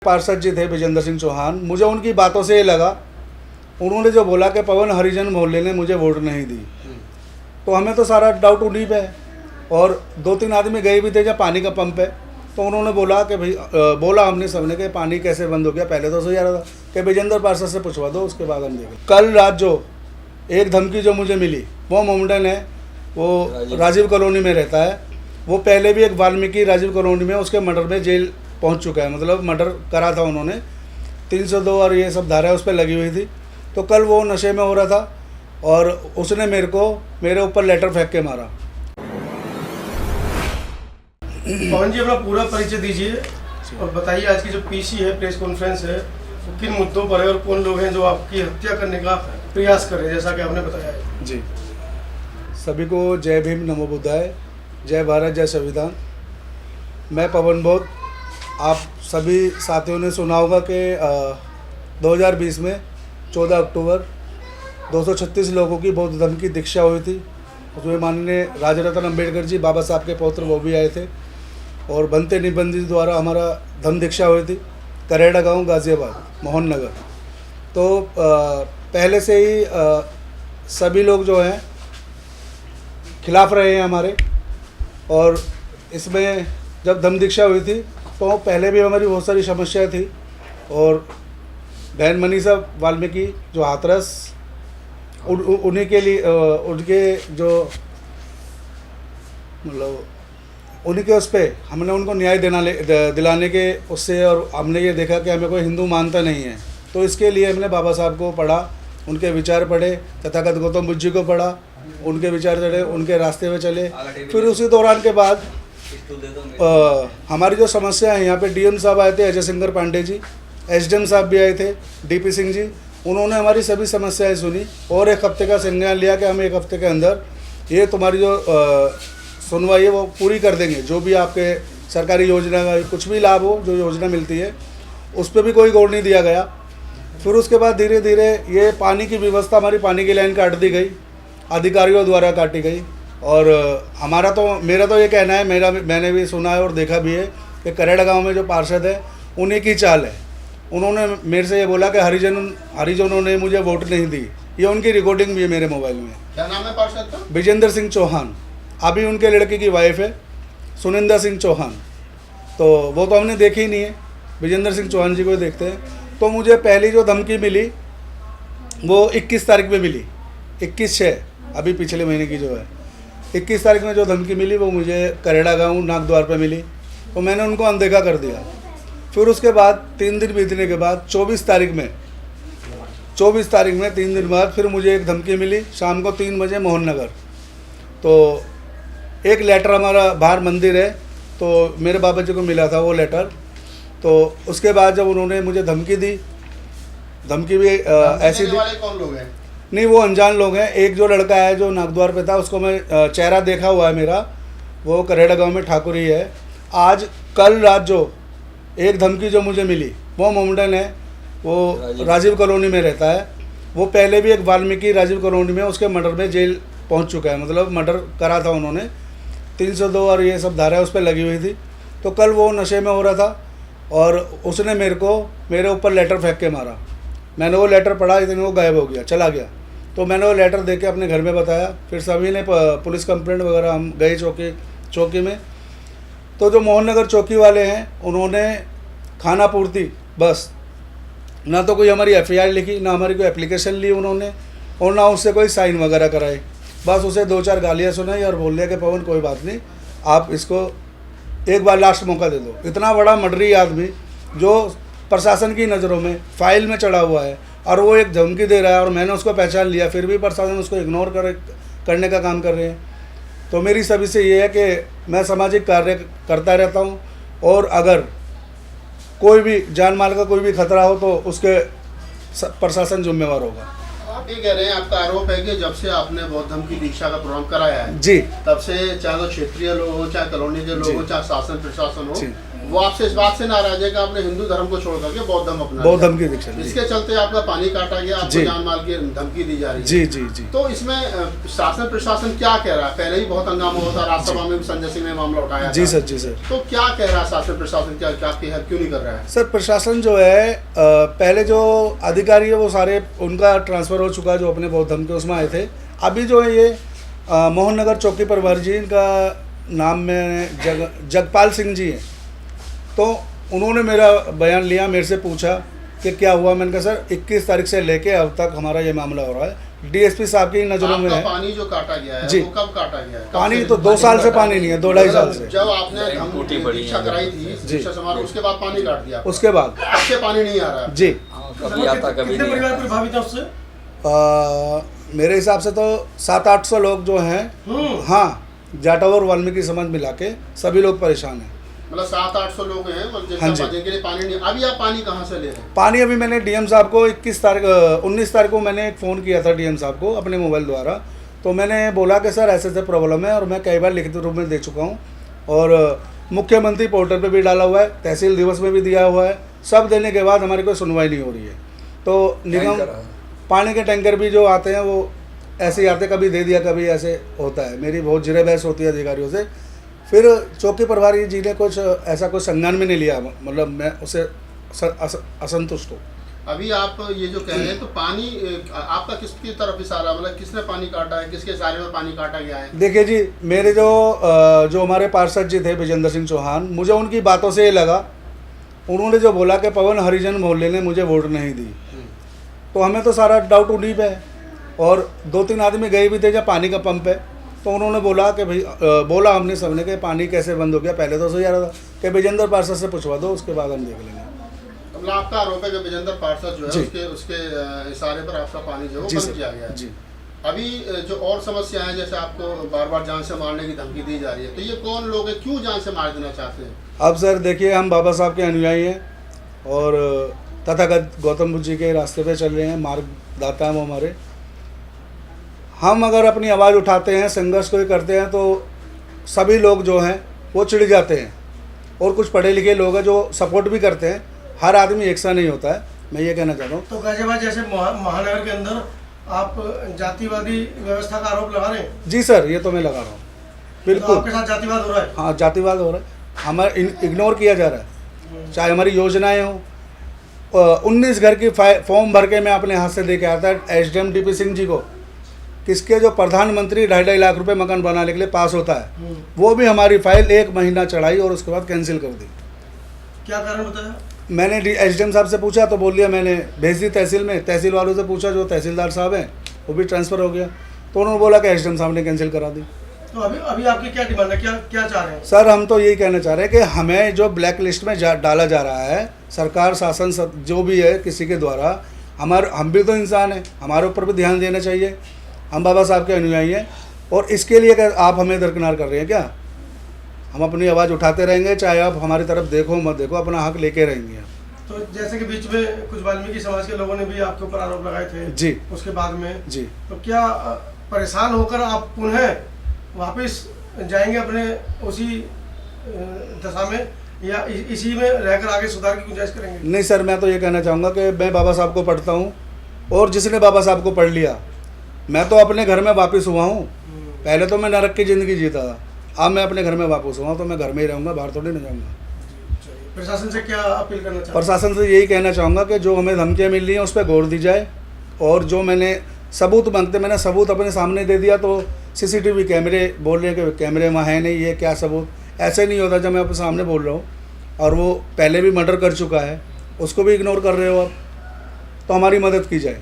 पार्षद जी थे विजेंद्र सिंह चौहान, मुझे उनकी बातों से ये लगा, उन्होंने जो बोला कि पवन हरिजन मोहल्ले ने मुझे वोट नहीं दी, तो हमें तो सारा डाउट उन्हीं पे है। और 2-3 आदमी गए भी थे जब पानी का पंप है, तो उन्होंने बोला कि भाई बोला हमने सबने कि पानी कैसे बंद हो गया, पहले तो सही आ रहा था कि विजेंद्र पार्षद से पूछवा दो, उसके बाद हम देखें। कल रात जो एक धमकी जो मुझे मिली, वो मोमडन है, वो राजीव कॉलोनी में रहता है, वो पहले भी एक वाल्मीकि राजीव कॉलोनी में उसके मर्डर में जेल पहुंच चुका है, मतलब मर्डर करा था उन्होंने, 302 और ये सब धारा उस पर लगी हुई थी। तो कल वो नशे में हो रहा था और उसने मेरे ऊपर लेटर फेंक के मारा। पवन जी अपना पूरा परिचय दीजिए और बताइए आज की जो पीसी है, प्रेस कॉन्फ्रेंस है, वो किन मुद्दों पर है और कौन लोग हैं जो आपकी हत्या करने का प्रयास कर रहे हैं, जैसा कि आपने बताया है। जी, सभी को जय भीम, नमो बुद्धाय, जय भारत, जय संविधान। मैं पवन बोध। आप सभी साथियों ने सुना होगा कि 2020 में 14 अक्टूबर 236 लोगों की बौद्ध धर्म की दीक्षा हुई थी। उसमें माननीय राजरत्न अम्बेडकर जी, बाबा साहब के पौत्र, वो भी आए थे और बनते निबंधित द्वारा हमारा धर्म दीक्षा हुई थी, करेड़ा गांव, गाज़ियाबाद, मोहन नगर। तो पहले से ही सभी लोग जो हैं खिलाफ रहे हैं हमारे, और इसमें जब धम्म दीक्षा हुई थी तो पहले भी हमारी बहुत सारी समस्याएं थी। और बहन मनीषा वाल्मीकि जो हाथरस, उन्हीं के लिए उनके जो मतलब उन्हीं के उस पर हमने उनको न्याय दिलाने के उससे, और हमने ये देखा कि हमें कोई हिंदू मानता नहीं है, तो इसके लिए हमने बाबा साहब को पढ़ा, उनके विचार पढ़े, तथागत गौतम बुद्ध जी को पढ़ा, उनके विचार चढ़े, उनके रास्ते में चले। फिर उसी दौरान के बाद हमारी जो समस्या है, यहाँ पे डीएम साहब आए थे, अजय शंकर पांडे जी, एसडीएम साहब भी आए थे, डीपी सिंह जी, उन्होंने हमारी सभी समस्याएं सुनी और एक हफ्ते का संज्ञान लिया कि हम 1 हफ्ते के अंदर ये तुम्हारी जो सुनवाई है वो पूरी कर देंगे। जो भी आपके सरकारी योजना का कुछ भी लाभ हो, जो योजना मिलती है, उस पर भी कोई गौर नहीं दिया गया। फिर उसके बाद धीरे धीरे ये पानी की व्यवस्था, हमारी पानी की लाइन काट दी गई, अधिकारियों द्वारा काटी गई। और मेरा तो ये कहना है, मैंने भी सुना है और देखा भी है कि करेड़ा गांव में जो पार्षद है उन्हीं की चाल है। उन्होंने मेरे से ये बोला कि हरिजनों ने मुझे वोट नहीं दी, ये उनकी रिकॉर्डिंग भी है मेरे मोबाइल में। क्या नाम है पार्षद का? विजेंद्र सिंह चौहान। अभी उनके लड़के की वाइफ है सुनिंदा सिंह चौहान, तो वो तो हमने देखी ही नहीं है, विजेंद्र सिंह चौहान जी को देखते हैं। तो मुझे पहली जो धमकी मिली वो 21 तारीख में मिली, 21/6, अभी पिछले महीने की जो है 21 तारीख में जो धमकी मिली वो मुझे करेड़ा गांव नागद्वार पे मिली, तो मैंने उनको अनदेखा कर दिया। फिर उसके बाद 3 दिन बीतने के बाद 24 तारीख में 3 दिन बाद फिर मुझे एक धमकी मिली शाम को 3 बजे मोहन नगर। तो एक लेटर, हमारा बाहर मंदिर है, तो मेरे बाबा जी को मिला था वो लेटर। तो उसके बाद जब उन्होंने मुझे धमकी दी, धमकी भी ऐसी दी। कौन लोग हैं? नहीं, वो अनजान लोग हैं। एक जो लड़का है जो नागद्वार पे था, उसको मैं चेहरा देखा हुआ है मेरा, वो करेड़ा गांव में ठाकुर ही है। आज कल रात जो एक धमकी जो मुझे मिली, वो मोमडन है, वो राजीव कॉलोनी में रहता है, वो पहले भी एक वाल्मीकि राजीव कॉलोनी में उसके मर्डर में जेल पहुंच चुका है, मतलब मर्डर करा था उन्होंने, 302 और ये सब धारा उस पर लगी हुई थी। तो कल वो नशे में हो रहा था और उसने मेरे ऊपर लेटर फेंक के मारा। मैंने वो लेटर पढ़ा, इतने वो गायब हो गया, चला गया। तो मैंने वो लेटर दे के अपने घर में बताया। फिर सभी ने पुलिस कंप्लेंट वगैरह, हम गए चौकी में। तो जो मोहन नगर चौकी वाले हैं, उन्होंने खाना पूर्ति बस, ना तो कोई हमारी एफआईआर लिखी, ना हमारी कोई एप्लीकेशन ली उन्होंने, और ना उससे कोई साइन वगैरह कराए। बस उसे 2-4 गालियाँ सुनाई और बोल दिया कि पवन कोई बात नहीं, आप इसको एक बार लास्ट मौका दे दो। इतना बड़ा मर्डरी आदमी जो प्रशासन की नज़रों में फाइल में चढ़ा हुआ है और वो एक धमकी दे रहा है, और मैंने उसको पहचान लिया, फिर भी प्रशासन उसको इग्नोर करने का काम कर रहे हैं। तो मेरी सभी से ये है कि मैं सामाजिक कार्य करता रहता हूँ, और अगर कोई भी जान माल का कोई भी खतरा हो तो उसके प्रशासन जिम्मेवार होगा। आप ये कह रहे हैं, आपका आरोप है कि जब से आपने बौद्ध धर्म की दीक्षा का प्रोग्राम कराया है जी, तब से चाहे तो क्षेत्रीय लोग हो, चाहे कॉलोनी के लोग हो, चाहे शासन प्रशासन हो, वो आपसे इस बात से नाराज है कि आपने हिंदू धर्म को छोड़ करके बौद्ध धर्म अपना बौद्ध लिया। धर्म की दीक्षा ली। इसके चलते आपका पानी काटा गया, आपको जी। जान माल की धमकी दी जा रही है। जी जी जी। तो इसमें शासन प्रशासन क्या कह रहा है? पहले ही बहुत हंगामा हुआ था, राज्यसभा में भी संजय सिंह ने मामला उठाया जी था। सर, जी सर। तो क्या कह रहा है शासन प्रशासन, क्या क्या क्यों नहीं कर रहा है? सर प्रशासन जो है पहले जो अधिकारी है वो सारे उनका ट्रांसफ़र हो चुका है, जो अपने बौद्ध धर्म के उसमें आए थे। अभी जो है ये मोहन नगर चौकी प्रभारी जी, इनका नाम में जगपाल सिंह जी हैं। तो उन्होंने मेरा बयान लिया, मेरे से पूछा कि क्या हुआ। मैंने कहा सर 21 तारीख से लेके अब तक हमारा ये मामला हो रहा है। डीएसपी साहब की नज़रों में आपका है। पानी जो काटा गया है जी। वो कब काटा गया है? पानी तो 2 साल से पानी नहीं है, 2-2.5 साल से। जब आपने दीक्षा कराई थी, जी। दीक्षा समारोह, उसके बाद पानी काट दिया, उसके बाद उससे पानी नहीं आ रहा है। जी कभी आता कभी कितने नहीं परिवार आता। प्रभावित है उससे? मेरे हिसाब से तो 700-800 लोग जो हैं, हाँ, जाटव और वाल्मीकि समाज मिला के सभी लोग परेशान हैं। मतलब 700-800 लोग हैं हाँ जी। जिनके लिए पानी नहीं। अभी आप पानी कहाँ से ले रहे हैं? पानी अभी मैंने डीएम साहब को 19 तारीख को मैंने एक फ़ोन किया था डीएम साहब को अपने मोबाइल द्वारा। तो मैंने बोला कि सर ऐसे ऐसे प्रॉब्लम है, और मैं कई बार लिखित रूप में दे चुका हूँ, और मुख्यमंत्री पोर्टल पे भी डाला हुआ है, तहसील दिवस में भी दिया हुआ है। सब देने के बाद हमारी कोई सुनवाई नहीं हो रही है। तो निगम पानी के टैंकर भी जो आते हैं वो ऐसे ही आते, कभी दे दिया, कभी ऐसे होता है। मेरी बहुत जिरे बहस होती है अधिकारियों से। फिर चौकी प्रभारी जी ने कुछ ऐसा कुछ संज्ञान में नहीं लिया, मतलब मैं उससे असंतुष्ट हूँ। अभी आप ये जो कह रहे हैं, तो पानी आपका किसकी तरफ इशारा, मतलब किसने पानी काटा है, किसके इशारे में पानी काटा गया है? देखिए जी, मेरे जो हमारे पार्षद जी थे विजेंद्र सिंह चौहान, मुझे उनकी बातों से ये लगा, उन्होंने जो बोला कि पवन हरिजन मोहल्ले ने मुझे वोट नहीं दी, तो हमें तो सारा डाउट उन्हीं पे है। और 2-3 आदमी गए भी थे जब पानी का पंप है, तो उन्होंने बोला कि भाई बोला हमने सबने कि पानी कैसे बंद हो गया। पहले तो सही आ रहा था कि विजेंद्र पार्षद से पूछवा दो, उसके बाद हम देख लेंगे। मतलब आपका आरोप है कि विजेंद्र पार्षद जो है जी। उसके इशारे पर आपका पानी जो है वो जी बंद सर, किया गया है। जी। अभी जो और समस्या है, जैसे आपको बार बार जान से मारने की धमकी दी जा रही है, तो ये कौन लोग हैं, क्यों जान से मार देना चाहते हैं? अब सर देखिए, हम बाबा साहब के अनुयायी हैं और तथागत गौतम बुद्ध जी के रास्ते पे चल रहे हैं, मार्गदाता हैं वो हमारे। हम अगर अपनी आवाज़ उठाते हैं, संघर्ष कोई करते हैं, तो सभी लोग जो हैं वो चिढ़ जाते हैं। और कुछ पढ़े लिखे लोग हैं जो सपोर्ट भी करते हैं। हर आदमी एक सा नहीं होता है, मैं ये कहना चाहता हूँ। तो गाजियाबाद जैसे महानगर के अंदर आप जातिवादी व्यवस्था का आरोप लगा रहे हैं? जी सर, ये तो मैं लगा रहा हूँ, तो बिल्कुल। आपके साथ जातिवाद हो रहा है? हाँ, जातिवाद हो रहा है, हमारा इग्नोर किया जा रहा है। चाहे हमारी योजनाएं हों, 19 घर की फॉर्म भर के मैं अपने हाथ से दे के आता है SDM DP सिंह जी को, किसके जो प्रधानमंत्री 2.5 लाख रुपए मकान बनाने के लिए पास होता है, वो भी हमारी फाइल 1 महीना चढ़ाई और उसके बाद कैंसिल कर दी। क्या कारण बताया? मैंने SDM साहब से पूछा तो बोल दिया मैंने भेज दी तहसील में। तहसील वालों से पूछा, जो तहसीलदार साहब हैं वो भी ट्रांसफ़र हो गया, तो उन्होंने बोला कि SDM साहब ने कैंसिल करा दी। तो अभी आपकी क्या डिमांड है, क्या चाह रहे हैं? सर हम तो यही कहना चाह रहे हैं कि हमें जो ब्लैक लिस्ट में डाला जा रहा है, सरकार शासन जो भी है किसी के द्वारा, हम भी तो इंसान हैं, हमारे ऊपर भी ध्यान देना चाहिए। हम बाबा साहब के अनुयायी हैं, और इसके लिए क्या आप हमें दरकिनार कर रहे हैं क्या? हम अपनी आवाज़ उठाते रहेंगे, चाहे आप हमारी तरफ देखो मत देखो, अपना हक लेके रहेंगे। तो जैसे कि बीच में कुछ वाल्मीकि समाज के लोगों ने भी आपके ऊपर आरोप लगाए थे जी, उसके बाद में, जी। तो क्या परेशान होकर आप पुनः वापस जाएंगे अपने उसी दशा में, या इसी में रहकर आगे सुधार की गुंजाइश करेंगे? नहीं सर, मैं तो ये कहना चाहूँगा कि मैं बाबा साहब को पढ़ता हूँ, और जिसने बाबा साहब को पढ़ लिया, मैं तो अपने घर में वापस हुआ हूँ। पहले तो मैं नरक की ज़िंदगी जीता था, अब मैं अपने घर में वापस हुआ हूँ, तो मैं घर में ही रहूँगा, बाहर थोड़ी नहीं जाऊँगा। प्रशासन से क्या अपील करना चाहते हैं? प्रशासन से यही कहना चाहूँगा कि जो हमें धमकियाँ मिल रही हैं उस पर गौर दी जाए, और जो मैंने सबूत मांगते, मैंने सबूत अपने सामने दे दिया। तो CCTV कैमरे बोल रहे हैं कि कैमरे वहाँ है नहीं, ये क्या सबूत? ऐसे नहीं होता जब मैं अपने सामने बोल रहा हूँ, और वो पहले भी मर्डर कर चुका है, उसको भी इग्नोर कर रहे हो आप, तो हमारी मदद की जाए।